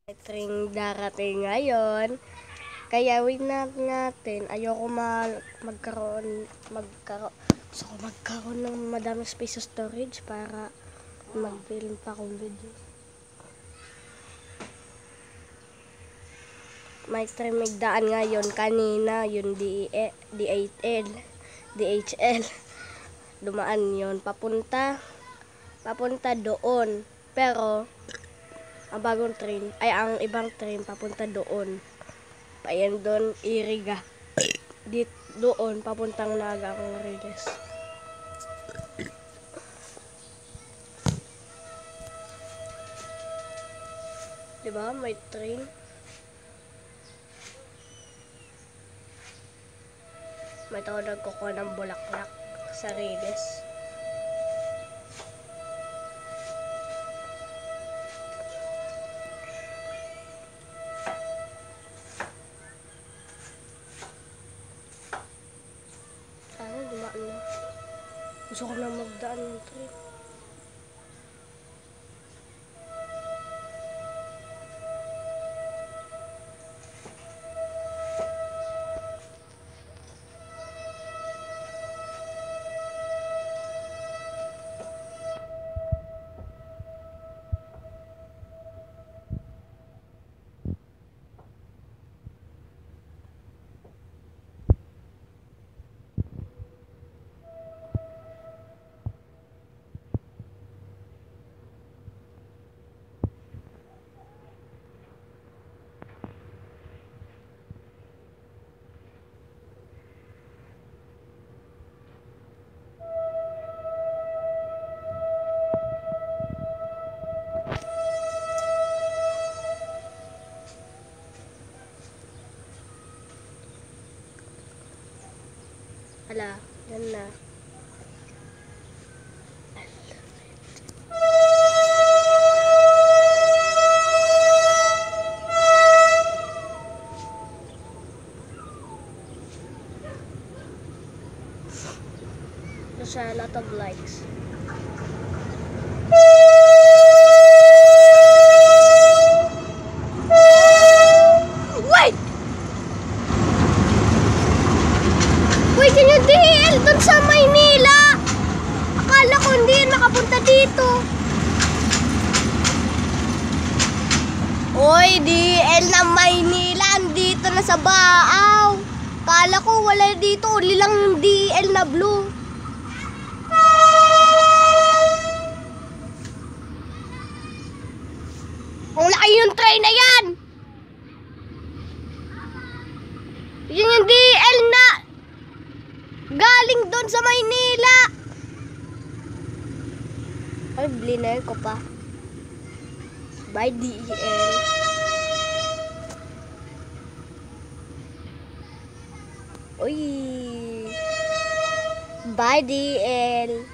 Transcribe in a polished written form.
Train darating ngayon. Kaya wait natin. Ayoko magkaroon ng madaming space sa storage para mag-film pa akong video. May train magdaan ngayon. Kanina yung DHL. Dumaan yon papunta doon. Pero ang bagong train, ang ibang train papunta doon. Ayan doon, Iriga. Doon, papuntang Naga ang Riles. Diba? May train. May tao nagkukuha ng bulaklak sa Riles. Dumaan na. Gusto ko na magdaan ng train. Hala, yan na. There's a lot of likes. Wait, yun yung DL dun sa Maynila. Akala ko hindi yun makapunta dito. Oy, DL na Maynila. Andito na sa Baaw. Akala ko wala dito. Uli lang yung DL na blue. Ang laki yung train na yan. Yun yung DL na galing doon sa Maynila. Ay, bliner ko pa. Bye, DEL. Uy. Bye, DEL.